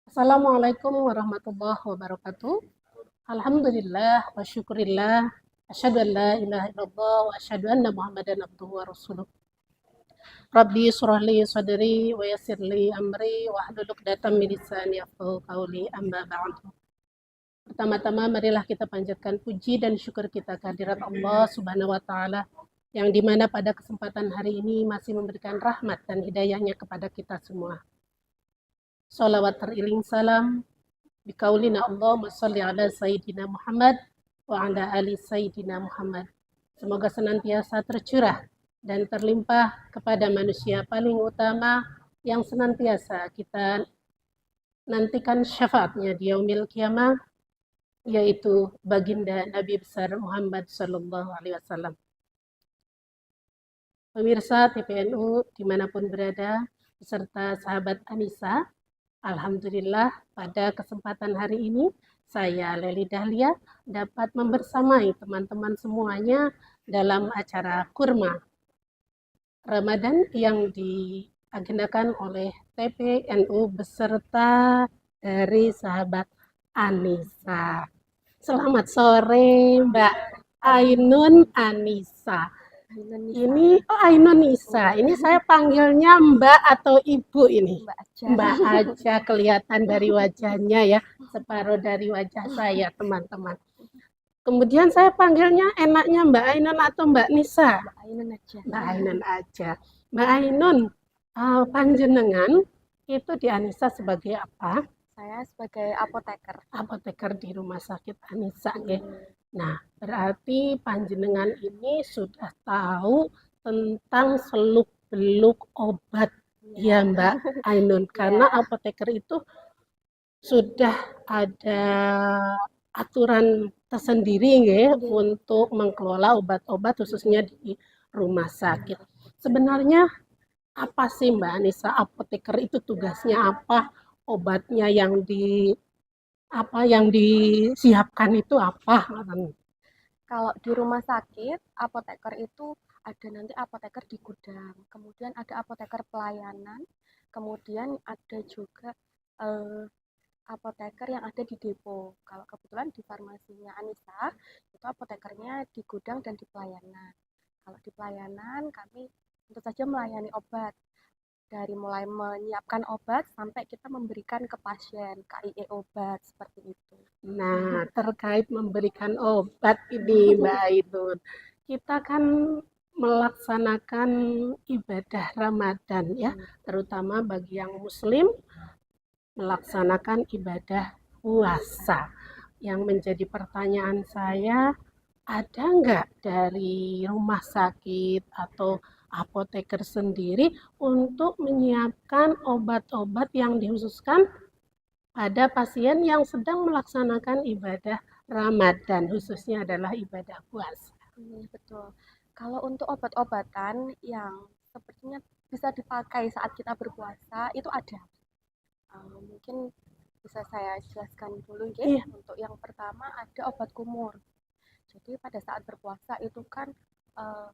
Assalamualaikum warahmatullahi wabarakatuh. Alhamdulillah wa syukurillah. Asyhadu an la ilaha illallah wa asyhadu anna Muhammadan abduhu wa rasuluh. Rabbi shrah li sadri wa yassir li amri wa hlul 'uqdatam min lisani yafqahu qawli amma ba'du. Pertama-tama marilah kita panjatkan puji dan syukur kita kehadirat Allah Subhanahu wa taala yang dimana pada kesempatan hari ini masih memberikan rahmat dan hidayahnya kepada kita semua. Salawat teriring salam bikaulina Allahumma sholli ala Sayyidina Muhammad wa ala ali Sayyidina Muhammad. Semoga senantiasa tercurah dan terlimpah kepada manusia paling utama yang senantiasa kita nantikan syafaatnya di yaumil kiamah, yaitu baginda Nabi besar Muhammad Sallallahu Alaihi Wasallam. Pemirsa TPNU dimanapun berada, beserta sahabat Anissa, alhamdulillah pada kesempatan hari ini saya Leli Dahlia dapat membersamai teman-teman semuanya dalam acara kurma Ramadan yang diagendakan oleh TPNU beserta dari sahabat Anissa. Selamat sore Mbak Ainun Anissa. Ini Ainun Nisa. Ini saya panggilnya Mbak atau Ibu ini? Mbak aja. Mbak aja kelihatan dari wajahnya ya, separuh dari wajah saya teman-teman. Kemudian saya panggilnya enaknya Mbak Ainun atau Mbak Nisa? Mbak Ainun aja. Mbak Ainun aja. Mbak Ainun, panjenengan itu di Anissa sebagai apa? Saya sebagai apoteker. Apoteker di rumah sakit Anissa nggih. Nah, berarti panjenengan ini sudah tahu tentang seluk-beluk obat ya Mbak Ainun, karena apoteker itu sudah ada aturan tersendiri nggih untuk mengelola obat-obat khususnya di rumah sakit. Sebenarnya apa sih Mbak Anissa, apoteker itu tugasnya apa? Obatnya yang disiapkan itu apa? Kalau di rumah sakit, apoteker itu ada nanti apoteker di gudang, kemudian ada apoteker pelayanan, kemudian ada juga apoteker yang ada di depo. Kalau kebetulan di farmasinya Anissa, itu apotekernya di gudang dan di pelayanan. Kalau di pelayanan, kami tentu saja melayani obat. Dari mulai menyiapkan obat sampai kita memberikan ke pasien, KIE obat, seperti itu. Nah, terkait memberikan obat ini Mbak Ainun, kita kan melaksanakan ibadah Ramadan ya, terutama bagi yang muslim melaksanakan ibadah puasa. Yang menjadi pertanyaan saya, ada nggak dari rumah sakit atau apoteker sendiri untuk menyiapkan obat-obat yang dikhususkan pada pasien yang sedang melaksanakan ibadah Ramadan, khususnya adalah ibadah puasa? Betul. Kalau untuk obat-obatan yang sepertinya bisa dipakai saat kita berpuasa, itu ada. Mungkin bisa saya jelaskan dulu ya. Iya. Untuk yang pertama ada obat kumur. Jadi pada saat berpuasa itu kan uh,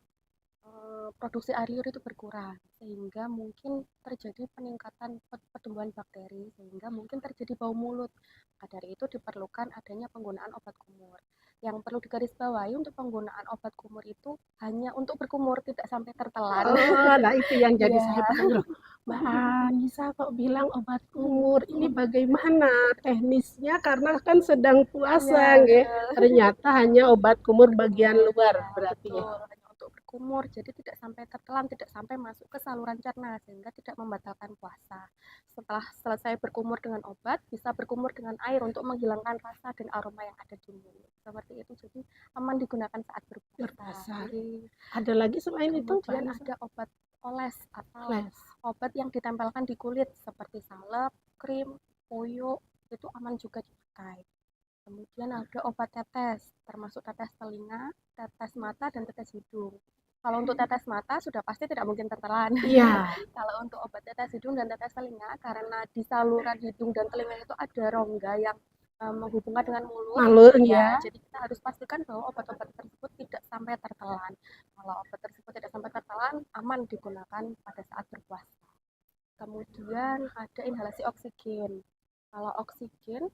produksi air liur itu berkurang sehingga mungkin terjadi peningkatan pertumbuhan bakteri sehingga mungkin terjadi bau mulut. Maka dari itu diperlukan adanya penggunaan obat kumur. Yang perlu digarisbawahi untuk penggunaan obat kumur itu hanya untuk berkumur, tidak sampai tertelan. Oh, nah itu yang jadi saya Iya. pengen loh. Mbak Anissa kok bilang obat kumur, ini bagaimana teknisnya karena kan sedang puasa, Iya, nggih. betul. Ternyata hanya obat kumur bagian luar Ya, berarti ya. betul. Hanya untuk berkumur, jadi tidak sampai tertelan, tidak sampai masuk ke saluran cerna, sehingga tidak membatalkan puasa. Setelah selesai berkumur dengan obat, bisa berkumur dengan air untuk menghilangkan rasa dan aroma yang ada di mulut. Seperti itu, jadi aman digunakan saat berpuasa. Berpuasa. Jadi, Ada lagi selain itu, Mbak kemudian Anissa? ada obat oles atau Les. obat yang ditempelkan di kulit, seperti salep, krim, puyuk, itu aman juga dipakai. Kemudian ada obat tetes, termasuk tetes telinga, tetes mata, dan tetes hidung. Kalau untuk tetes mata sudah pasti tidak mungkin tertelan. Iya. Kalau untuk obat tetes hidung dan tetes telinga, karena di saluran hidung dan telinga itu ada rongga yang menghubungkan dengan mulut, Malur ya, ya. jadi kita harus pastikan bahwa obat-obat tersebut tidak sampai tertelan. Kalau obat tersebut tidak sampai tertelan, aman digunakan pada saat berpuasa. Kemudian ada inhalasi oksigen. Kalau oksigen,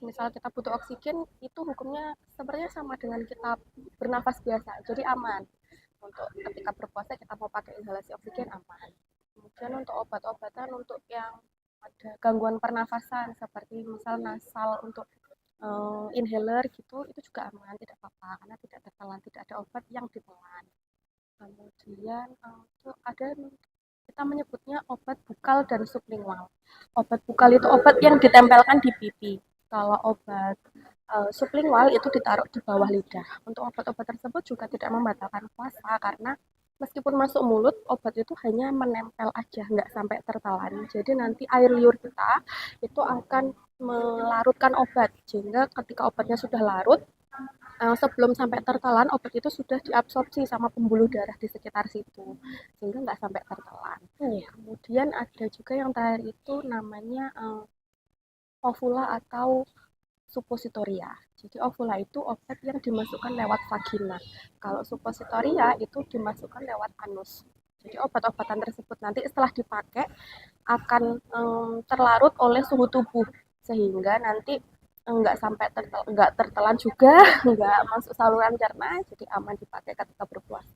misal kita butuh oksigen, itu hukumnya sebenarnya sama dengan kita bernafas biasa, jadi aman. Untuk ketika berpuasa kita mau pakai inhalasi oksigen aman. Kemudian untuk obat-obatan untuk yang ada gangguan pernafasan seperti misal nasal untuk inhaler gitu, itu juga aman, tidak apa-apa karena tidak tertelan, tidak ada obat yang ditelan. Kemudian itu ada kita menyebutnya obat bukal dan sublingual. Obat bukal itu obat yang ditempelkan di pipi. Kalau obat sublingual itu ditaruh di bawah lidah. Untuk obat-obat tersebut juga tidak membatalkan puasa karena meskipun masuk mulut, obat itu hanya menempel aja, nggak sampai tertelan. Jadi nanti air liur kita itu akan melarutkan obat, sehingga ketika obatnya sudah larut, sebelum sampai tertelan obat itu sudah diabsorpsi sama pembuluh darah di sekitar situ sehingga nggak sampai tertelan. Kemudian ada juga yang terakhir itu namanya ovula atau suppositoria. Jadi ovula itu obat yang dimasukkan lewat vagina. Kalau suppositoria itu dimasukkan lewat anus. Jadi obat-obatan tersebut nanti setelah dipakai akan terlarut oleh suhu tubuh sehingga nanti nggak tertelan juga, nggak masuk saluran cerna, jadi aman dipakai ketika berpuasa.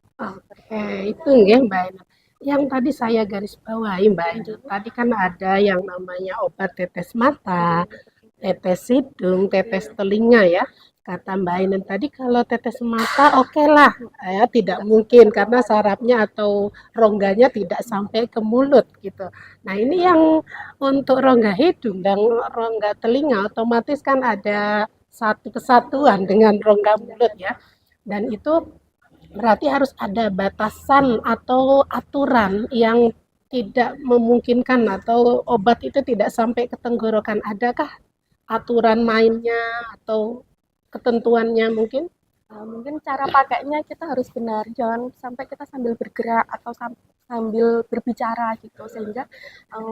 Itu ya Mbak Ainun. Yang tadi saya garis bawahi Mbak Ainun, tadi kan ada yang namanya obat tetes mata, tetes hidung, tetes telinga ya. Kata Mbak Ainun tadi kalau tetes mata oke lah, ya tidak mungkin karena sarafnya atau rongganya tidak sampai ke mulut gitu. Nah ini yang untuk rongga hidung dan rongga telinga otomatis kan ada satu kesatuan dengan rongga mulut ya. Dan itu berarti harus ada batasan atau aturan yang tidak memungkinkan atau obat itu tidak sampai ke tenggorokan. Adakah aturan mainnya atau ketentuannya mungkin? Mungkin cara pakainya kita harus benar, jangan sampai kita sambil bergerak atau sambil berbicara gitu sehingga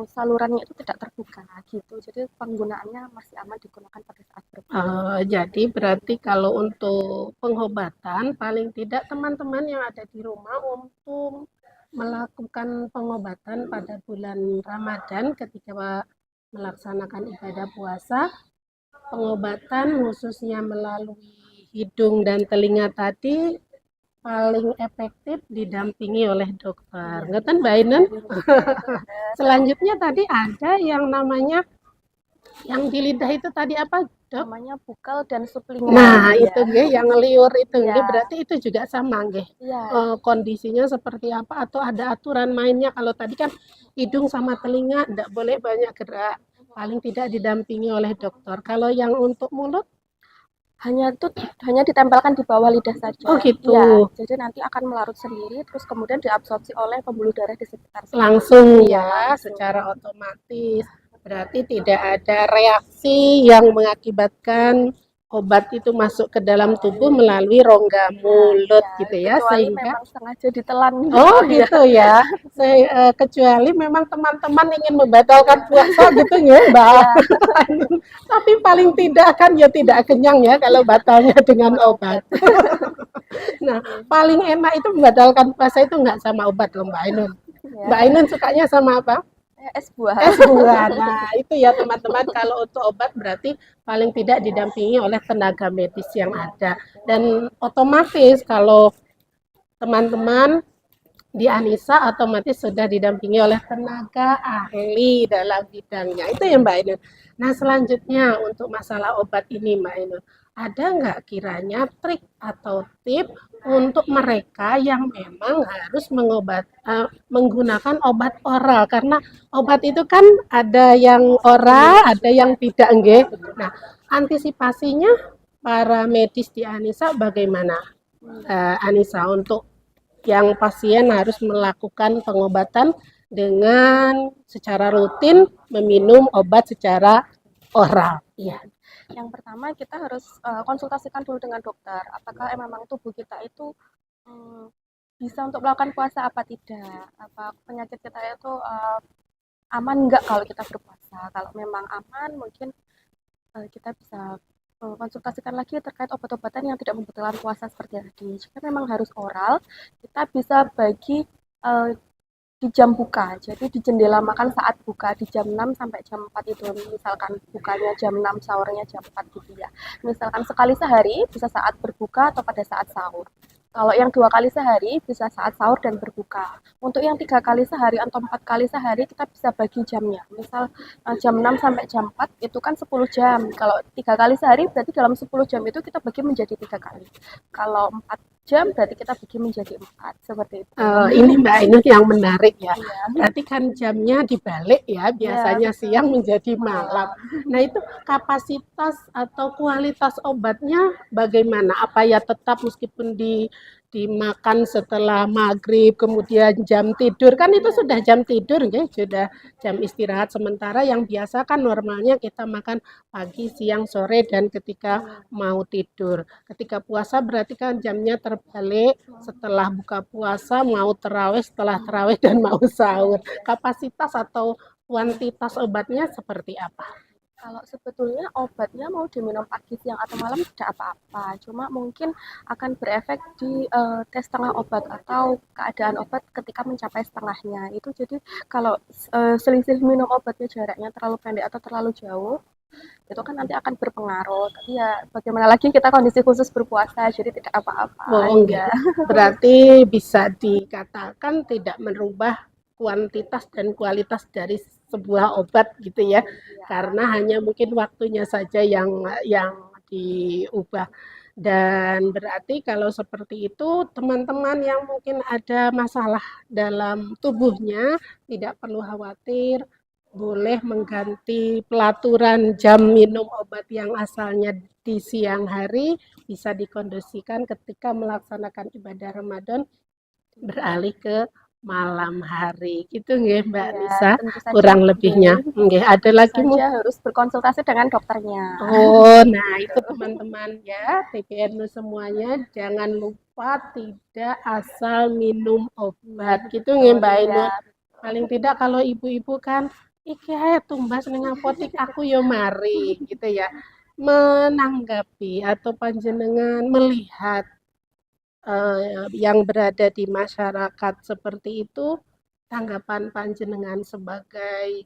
salurannya itu tidak terbuka gitu. Jadi penggunaannya masih aman digunakan pada saat berpuasa. Jadi berarti kalau untuk pengobatan paling tidak teman-teman yang ada di rumah untuk melakukan pengobatan pada bulan Ramadan ketika melaksanakan ibadah puasa, pengobatan khususnya melalui hidung dan telinga tadi paling efektif didampingi oleh dokter. Ngeten Mbak Ainun? Selanjutnya tadi ada yang namanya yang di lidah itu tadi apa, Dok? Namanya bukal dan sublingual. Nah, itu nggih yang liur itu nggih Ya. berarti itu juga sama nggih. Ya. Kondisinya seperti apa atau ada aturan mainnya? Kalau tadi kan hidung sama telinga enggak boleh banyak gerak, paling tidak didampingi oleh dokter. Kalau yang untuk mulut? Hanya ditempelkan di bawah lidah saja. Oh gitu. Ya, jadi nanti akan melarut sendiri, terus kemudian diabsorpsi oleh pembuluh darah di sekitar situ. Langsung Ya, ya, langsung. secara otomatis. Berarti tidak ada reaksi yang mengakibatkan obat itu masuk ke dalam tubuh melalui rongga mulut Ya, gitu ya, kecuali sehingga memang sengaja ditelan gitu. oh gitu ya. Kecuali memang teman-teman ingin membatalkan puasa gitu ya, Mbak. Ya. Tapi paling tidak kan ya tidak kenyang ya kalau batalnya dengan obat. Nah, paling enak itu membatalkan puasa itu nggak sama obat loh Mbak Ainun. Ya. Mbak Ainun sukanya sama apa? Es buah. Es buah. Nah, itu ya teman-teman kalau untuk obat berarti paling tidak didampingi oleh tenaga medis yang ada. Dan otomatis kalau teman-teman di Anissa otomatis sudah didampingi oleh tenaga ahli dalam bidangnya. Itu ya Mbak Ainun. Nah selanjutnya untuk masalah obat ini Mbak Ainun, ada nggak kiranya trik atau tip untuk mereka yang memang harus menggunakan obat oral karena obat itu kan ada yang oral, ada yang tidak enggak. Nah antisipasinya para medis di Anissa bagaimana Anissa untuk yang pasien harus melakukan pengobatan dengan secara rutin meminum obat secara oral. Iya. Yang pertama kita harus konsultasikan dulu dengan dokter. Apakah memang tubuh kita itu bisa untuk melakukan puasa apa tidak? Apa penyakit kita itu aman enggak kalau kita berpuasa? Kalau memang aman, mungkin kita bisa konsultasikan lagi terkait obat-obatan yang tidak membatalkan puasa seperti tadi. Jika memang harus oral, kita bisa bagi di jam buka. Jadi di jendela makan saat buka di jam 6 sampai jam 4 itu. Misalkan bukanya jam 6, sahurnya jam 4 gitu ya. Misalkan sekali sehari bisa saat berbuka atau pada saat sahur. Kalau yang 2 kali sehari bisa saat sahur dan berbuka. Untuk yang 3 kali sehari atau 4 kali sehari kita bisa bagi jamnya. Misal jam 6 sampai jam 4 itu kan 10 jam. Kalau 3 kali sehari berarti dalam 10 jam itu kita bagi menjadi 3 kali. Kalau 4 jam berarti kita bagi menjadi 4 seperti itu. Ini Mbak Ainun yang menarik ya. Iya, Berarti kan jamnya dibalik ya, biasanya betul. siang menjadi malam. Malam. Nah itu kapasitas atau kualitas obatnya bagaimana? Apa ya tetap meskipun dimakan setelah maghrib, kemudian jam tidur, kan itu sudah jam tidur ya, sudah jam istirahat. Sementara yang biasa kan normalnya kita makan pagi, siang, sore, dan ketika mau tidur. Ketika puasa berarti kan jamnya terbalik, setelah buka puasa mau terawih, setelah terawih dan mau sahur. Kapasitas atau kuantitas obatnya seperti apa? Kalau sebetulnya obatnya mau diminum pagi, siang, atau malam tidak apa-apa. Cuma mungkin akan berefek di tes setengah obat atau keadaan obat ketika mencapai setengahnya. Itu jadi kalau selisih minum obatnya jaraknya terlalu pendek atau terlalu jauh, itu kan nanti akan berpengaruh. Tapi ya bagaimana lagi kita kondisi khusus berpuasa, jadi tidak apa-apa. Oh, enggak. Ya. Berarti bisa dikatakan tidak merubah kuantitas dan kualitas dari sebuah obat gitu ya. Karena hanya mungkin waktunya saja yang diubah. Dan berarti kalau seperti itu, teman-teman yang mungkin ada masalah dalam tubuhnya tidak perlu khawatir, boleh mengganti pelaturan jam minum obat yang asalnya di siang hari, bisa dikondisikan ketika melaksanakan ibadah Ramadan beralih ke malam hari. Gitu nggih Mbak Ya, Nisa, tentu saja, kurang lebihnya. Nggih, ada tentu lagi saja harus berkonsultasi dengan dokternya. Oh, nah itu teman-teman ya, TPNU semuanya jangan lupa tidak asal minum obat. Gitu nggih Mbak Betul, Ainun. ya. Paling tidak kalau ibu-ibu kan iki ae tumbas ning apotik aku yo mari gitu ya. Menanggapi atau panjenengan melihat yang berada di masyarakat seperti itu, tanggapan panjenengan sebagai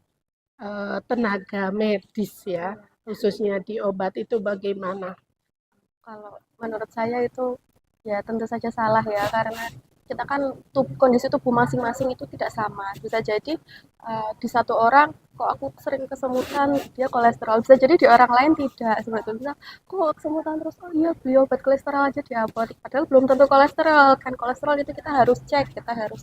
tenaga medis ya, khususnya di obat itu bagaimana? Kalau menurut saya itu ya tentu saja salah ya karena kita kan kondisi tubuh masing-masing itu tidak sama. Bisa jadi di satu orang kok aku sering kesemutan dia kolesterol. Bisa jadi di orang lain tidak. Sebetulnya kok kesemutan terus oh iya beli obat kolesterol aja di apotek. Padahal belum tentu kolesterol. Kan kolesterol itu kita harus cek, kita harus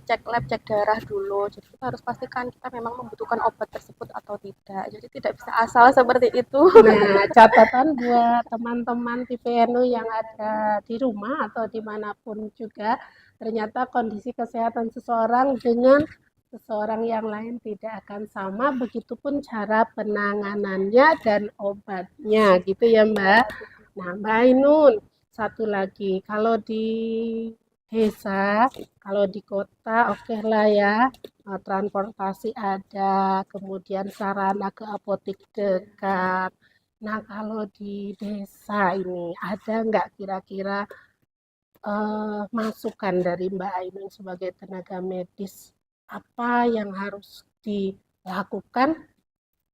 cek lab, cek darah dulu. Jadi kita harus pastikan kita memang membutuhkan obat tersebut atau tidak. Jadi tidak bisa asal seperti itu. Nah, catatan buat teman-teman PPNU yang ada di rumah atau dimanapun juga, ternyata kondisi kesehatan seseorang dengan seseorang yang lain tidak akan sama, begitupun cara penanganannya dan obatnya, gitu ya Mbak. Nah, Mbak Ainun, satu lagi, kalau di desa, kalau di kota oke lah ya, transportasi ada, kemudian sarana ke apotek dekat. Nah, kalau di desa ini ada nggak kira-kira masukan dari Mbak Ainun sebagai tenaga medis, apa yang harus dilakukan,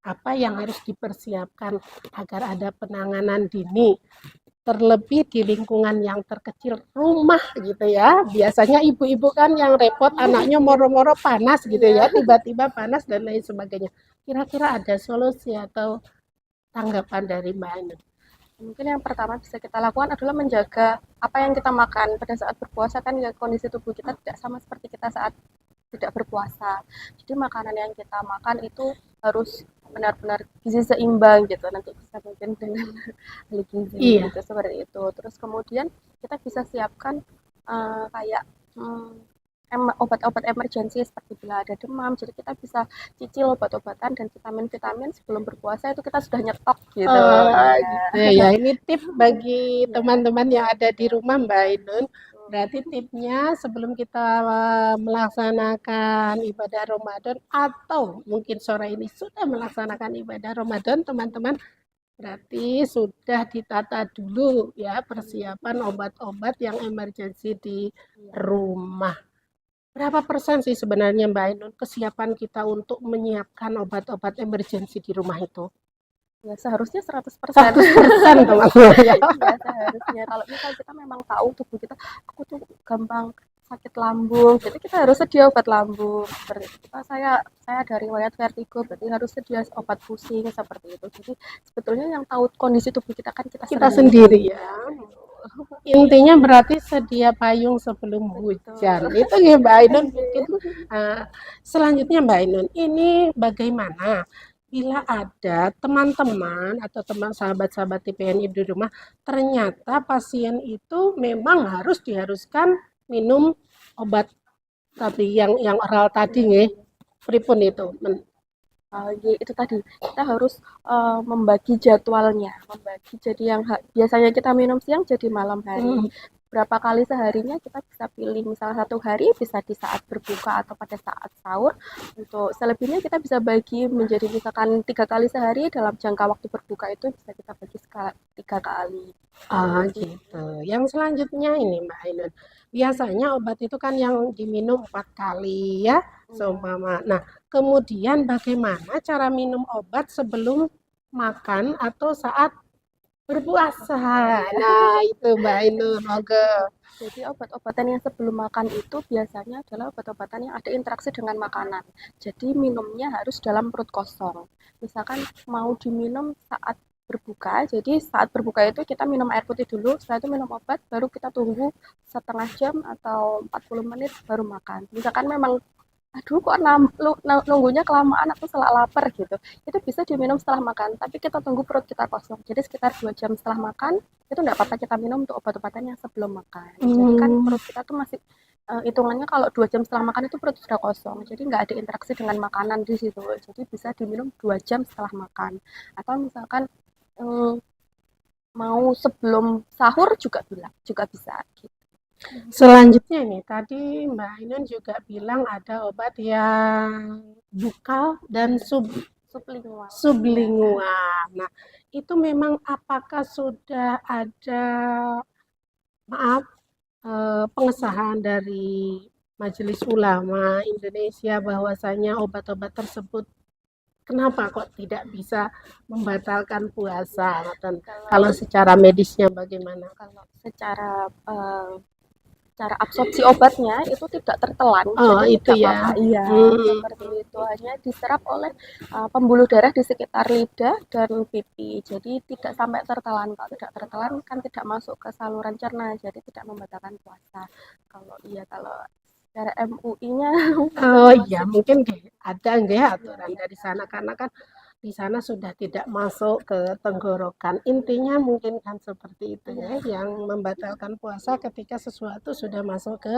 apa yang harus dipersiapkan agar ada penanganan dini, terlebih di lingkungan yang terkecil rumah gitu ya. Biasanya ibu-ibu kan yang repot anaknya moro-moro panas gitu ya, tiba-tiba panas dan lain sebagainya. Kira-kira ada solusi atau tanggapan dari Mbak Ainun? Mungkin yang pertama bisa kita lakukan adalah menjaga apa yang kita makan. Pada saat berpuasa kan ya kondisi tubuh kita tidak sama seperti kita saat tidak berpuasa. Jadi makanan yang kita makan itu harus benar-benar gizi seimbang gitu. Nanti bisa mungkin dengan ahli gizi Iya. gitu seperti itu. Terus kemudian kita bisa siapkan kayak obat-obat emergensi seperti bila ada demam. Jadi kita bisa cicil obat-obatan dan vitamin-vitamin sebelum berpuasa itu kita sudah nyetok gitu. Ya. Gitu ya. Ini tip bagi Ya. teman-teman yang ada di rumah Mbak Ainun. Berarti tipnya sebelum kita melaksanakan ibadah Ramadan atau mungkin sore ini sudah melaksanakan ibadah Ramadan, teman-teman, berarti sudah ditata dulu ya persiapan obat-obat yang emergensi di rumah. Berapa persen sih sebenarnya Mbak Ainun kesiapan kita untuk menyiapkan obat-obat emergensi di rumah itu? Ya seharusnya 100%. 100% teman-teman ya. Iya seharusnya. Kalau misal kita memang tahu tubuh kita, aku tuh gampang sakit lambung, jadi kita harus sedia obat lambung. Seperti itu. Saya ada riwayat vertigo, berarti harus sedia obat pusing seperti itu. Jadi sebetulnya yang tahu kondisi tubuh kita kan kita Kita sendiri. sendiri ya. Intinya berarti sedia payung sebelum hujan. Betul. Itu ya Mbak Ainun mungkin. Iya. Selanjutnya Mbak Ainun, ini bagaimana bila ada teman-teman atau teman sahabat-sahabat TPNI di rumah, ternyata pasien itu memang diharuskan minum obat tadi yang oral tadi nggih. Pripun itu? Itu tadi kita harus membagi jadwalnya, membagi jadi yang biasanya kita minum siang jadi malam hari. Hmm. Berapa kali seharinya kita bisa pilih, misalnya satu hari bisa di saat berbuka atau pada saat sahur. Untuk selebihnya kita bisa bagi menjadi misalkan 3 kali sehari, dalam jangka waktu berbuka itu bisa kita bagi 3 kali. Gitu. Yang selanjutnya ini Mbak Ainun, biasanya obat itu kan yang diminum 4 kali ya, Iya. seumpama. Nah, kemudian bagaimana cara minum obat sebelum makan atau saat berpuasa? Nah, itu Mbak Ainun, monggo. Jadi obat-obatan yang sebelum makan itu biasanya adalah obat-obatan yang ada interaksi dengan makanan. Jadi minumnya harus dalam perut kosong. Misalkan mau diminum saat berbuka, jadi saat berbuka itu kita minum air putih dulu, setelah itu minum obat, baru kita tunggu setengah jam atau 40 menit baru makan. Misalkan memang aduh kok nunggunya kelamaan atau salah lapar gitu, itu bisa diminum setelah makan, tapi kita tunggu perut kita kosong, jadi sekitar 2 jam setelah makan itu enggak apa-apa kita minum untuk obat-obatan yang sebelum makan. Jadi kan Hmm, perut kita tuh masih hitungannya kalau 2 jam setelah makan itu perut sudah kosong, jadi nggak ada interaksi dengan makanan di situ, jadi bisa diminum 2 jam setelah makan. Atau misalkan um, mau sebelum sahur juga bisa gitu. selanjutnya nih, tadi Mbak Ainun juga bilang ada obat yang bukal dan Sublingual ya. sublingual. Nah, itu memang apakah sudah ada, maaf, pengesahan dari Majelis Ulama Indonesia bahwasanya obat-obat tersebut kenapa kok tidak bisa membatalkan puasa? Dan kalau kalau secara medisnya bagaimana? kalau secara cara absorpsi obatnya itu tidak tertelan, Oh, jadi itu tidak ya. apa-apa. Iya, Hmm. seperti itu. Hanya diserap oleh pembuluh darah di sekitar lidah dan pipi. Jadi tidak sampai tertelan. Kalau tidak tertelan kan tidak masuk ke saluran cerna, jadi tidak membatalkan puasa. Kalau iya, kalau secara MUI-nya mungkin Oh iya, masih mungkin ada nggih ya, aturan ya. dari sana karena kan di sana sudah tidak masuk ke tenggorokan. Intinya mungkin kan seperti itu ya, Iya. yang membatalkan puasa ketika sesuatu sudah masuk ke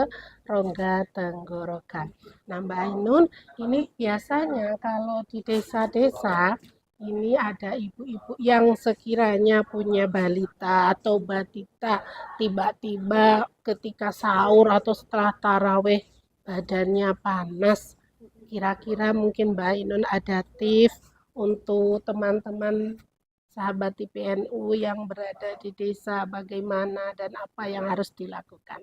rongga tenggorokan. Nah, Mbak Ainun, ini biasanya kalau di desa-desa ini ada ibu-ibu yang sekiranya punya balita atau batita, tiba-tiba ketika sahur atau setelah taraweh badannya panas. Kira-kira mungkin Mbak Ainun ada tips untuk teman-teman sahabat TPNU yang berada di desa bagaimana dan apa yang harus dilakukan?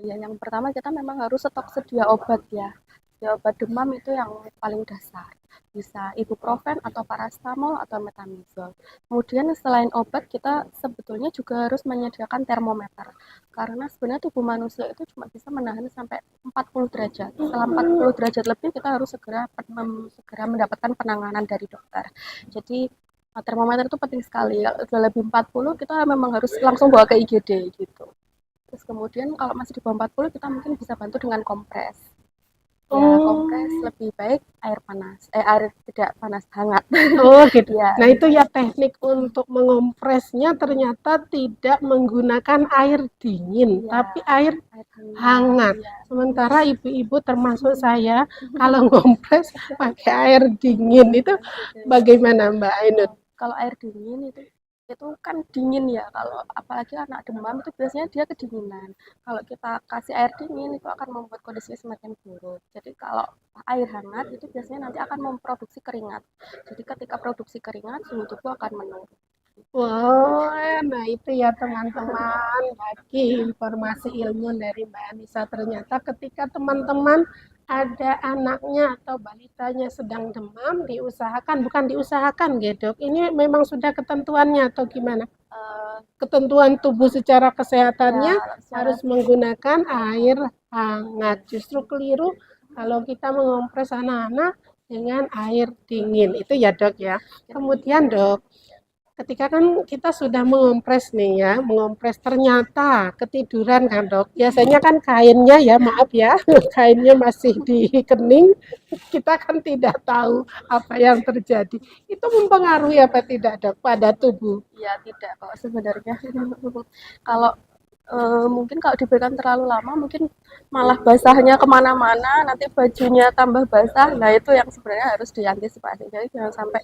Ya, yang pertama kita memang harus stok sedia obat ya. Ya, obat demam itu yang paling dasar. Bisa ibuprofen atau paracetamol atau metamizol. Kemudian selain obat kita sebetulnya juga harus menyediakan termometer. Karena sebenarnya tubuh manusia itu cuma bisa menahan sampai 40 derajat. Setelah 40 derajat lebih kita harus segera mendapatkan penanganan dari dokter. Jadi termometer itu penting sekali. Kalau sudah lebih 40 kita memang harus langsung bawa ke IGD gitu. Terus kemudian kalau masih di bawah 40 kita mungkin bisa bantu dengan kompres. Ya, kompres Oh, lebih baik air panas. Air tidak panas, hangat. oh gitu. Ya, Nah itu gitu. ya teknik untuk mengompresnya ternyata tidak menggunakan air dingin, Iya, tapi air air hangat. hangat. Iya. Sementara ibu-ibu termasuk saya kalau ngompres pakai air dingin itu Iya, gitu ya. bagaimana Mbak Ainun? Kalau air dingin itu kan dingin ya. Kalau apalagi anak demam itu biasanya dia kedinginan. Kalau kita kasih air dingin itu akan membuat kondisinya semakin buruk. Jadi kalau air hangat itu biasanya nanti akan memproduksi keringat. Jadi ketika produksi keringat suhu tubuh akan menurun. Wah, nah itu ya teman-teman, bagi informasi ilmu dari Mbak Anissa. Ternyata ketika teman-teman ada anaknya atau balitanya sedang demam, diusahakan, bukan diusahakan, Gedok. Ini memang sudah ketentuannya atau gimana? Eh, Ketentuan tubuh secara ya kesehatannya kalau secara harus menggunakan air hangat. Justru keliru kalau kita mengompres anak-anak dengan air dingin. Itu ya, Dok ya. Kemudian, Dok, ketika kan kita sudah mengompres nih ya, mengompres ternyata ketiduran kan dok. Biasanya kan kainnya ya, maaf ya, kainnya masih di kening, kita kan tidak tahu apa yang terjadi. Itu mempengaruhi apa tidak dok pada tubuh? ya tidak kok sebenarnya. Kalau mungkin kalau diberikan terlalu lama mungkin malah basahnya kemana-mana, nanti bajunya tambah basah. Nah itu yang sebenarnya harus diantisipasi. Jadi jangan sampai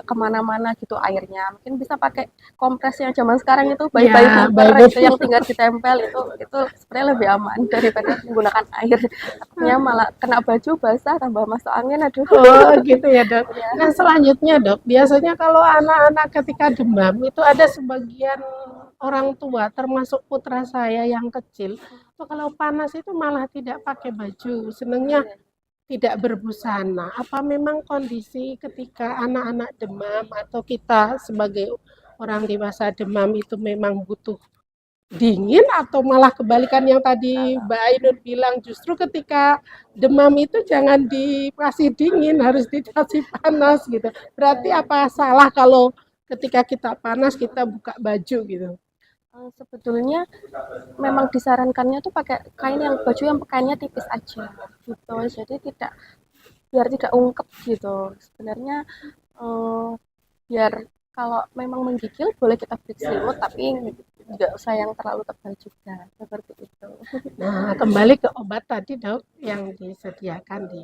kemana-mana gitu airnya. Mungkin bisa pakai kompres yang zaman sekarang itu bayi-bayi Ya, flipper baik. itu yang tinggal ditempel itu sebenarnya lebih aman daripada menggunakan air. Takutnya malah kena baju basah tambah masuk angin, aduh. Oh gitu ya dok. Ya. Nah selanjutnya dok, biasanya kalau anak-anak ketika demam itu ada sebagian orang tua, termasuk putra saya yang kecil, itu kalau panas itu malah tidak pakai baju, senangnya tidak berbusana. Apa memang kondisi ketika anak-anak demam atau kita sebagai orang dewasa demam itu memang butuh dingin atau malah kebalikan yang tadi Mbak Ainun bilang justru ketika demam itu jangan dikasih dingin harus dikasih panas gitu. Berarti apa salah kalau ketika kita panas kita buka baju gitu? Sebetulnya memang disarankannya tuh pakai kain yang baju yang pakaiannya tipis aja gitu. Jadi tidak biar tidak ungkep gitu. Sebenarnya eh, biar kalau memang menggigil boleh kita beri selimut tapi nggak usah yang terlalu tebal juga seperti itu. Nah, kembali ke obat tadi dok yang disediakan di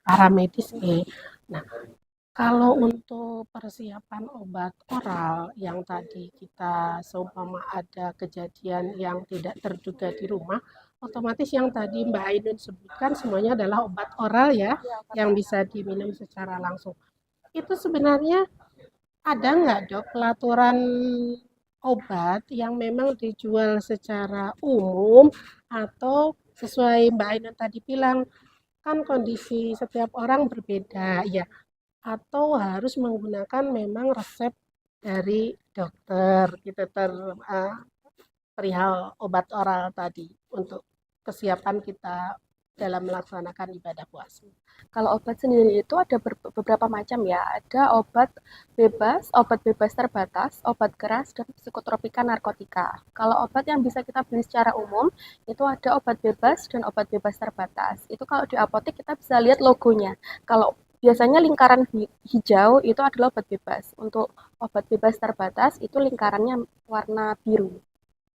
paramedis nih. Nah, kalau untuk persiapan obat oral yang tadi kita seumpama ada kejadian yang tidak terduga di rumah, otomatis yang tadi Mbak Ainun sebutkan semuanya adalah obat oral ya, Ya, yang bisa diminum secara langsung. Itu sebenarnya ada nggak dok pelaturan obat yang memang dijual secara umum atau sesuai Mbak Ainun tadi bilang kan kondisi setiap orang berbeda ya atau harus menggunakan memang resep dari dokter gitu perihal obat oral tadi untuk kesiapan kita dalam melaksanakan ibadah puasa. kalau obat sendiri itu ada beberapa macam ya. Ada obat bebas terbatas, obat keras, dan psikotropika narkotika. Kalau obat yang bisa kita beli secara umum, itu ada obat bebas dan obat bebas terbatas. Itu kalau di apotek kita bisa lihat logonya. Kalau biasanya lingkaran hijau itu adalah obat bebas. Untuk obat bebas terbatas itu lingkarannya warna biru.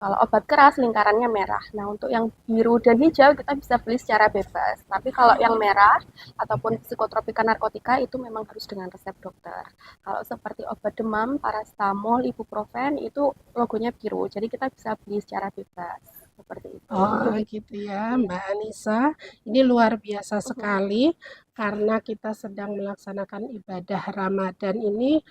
Kalau obat keras lingkarannya merah. Nah, untuk yang biru dan hijau kita bisa beli secara bebas. Tapi kalau yang merah ataupun psikotropika narkotika itu memang harus dengan resep dokter. Kalau seperti obat demam, paracetamol, ibuprofen itu logonya biru. Jadi kita bisa beli secara bebas. Seperti itu. Oh gitu ya Mbak Anissa, ini luar biasa sekali karena kita sedang melaksanakan ibadah Ramadan ini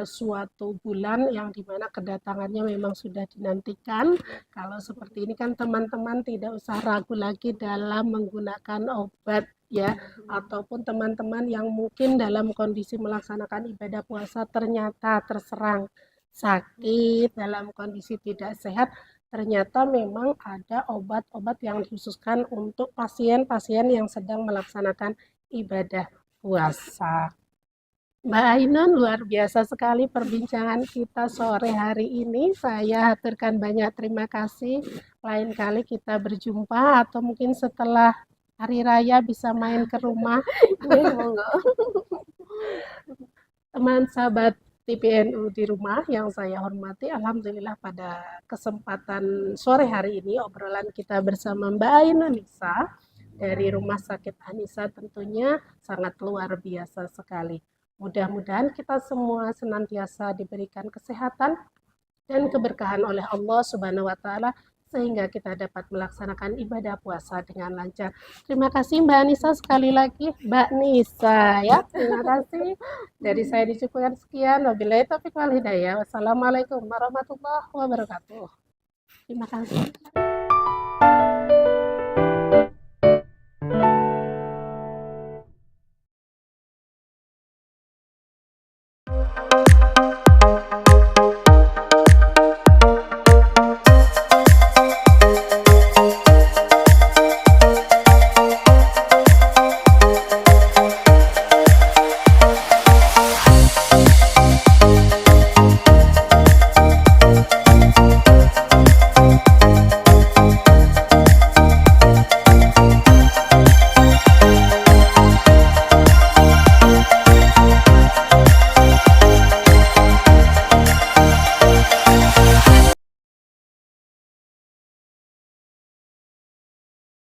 suatu bulan yang dimana kedatangannya memang sudah dinantikan. Kalau seperti ini kan teman-teman tidak usah ragu lagi dalam menggunakan obat ya, ataupun teman-teman yang mungkin dalam kondisi melaksanakan ibadah puasa ternyata terserang sakit, dalam kondisi tidak sehat, ternyata memang ada obat-obat yang dikhususkan untuk pasien-pasien yang sedang melaksanakan ibadah puasa. Mbak Ainun, luar biasa sekali perbincangan kita sore hari ini. Saya haturkan banyak terima kasih. Lain kali kita berjumpa atau mungkin setelah hari raya bisa main ke rumah. Ini monggo. Teman sahabat TPNU di rumah yang saya hormati, Alhamdulillah pada kesempatan sore hari ini obrolan kita bersama Mbak Ainun Nisa dari Rumah Sakit Anissa tentunya sangat luar biasa sekali. Mudah-mudahan kita semua senantiasa diberikan kesehatan dan keberkahan oleh Allah Subhanahu wa taala sehingga kita dapat melaksanakan ibadah puasa dengan lancar. Terima kasih Mbak Nisa sekali lagi, Mbak Nisa ya. Terima kasih. Dari saya dicukupkan sekian. Wabillahi taufiq wal hidayah. Wassalamualaikum warahmatullahi wabarakatuh. Terima kasih.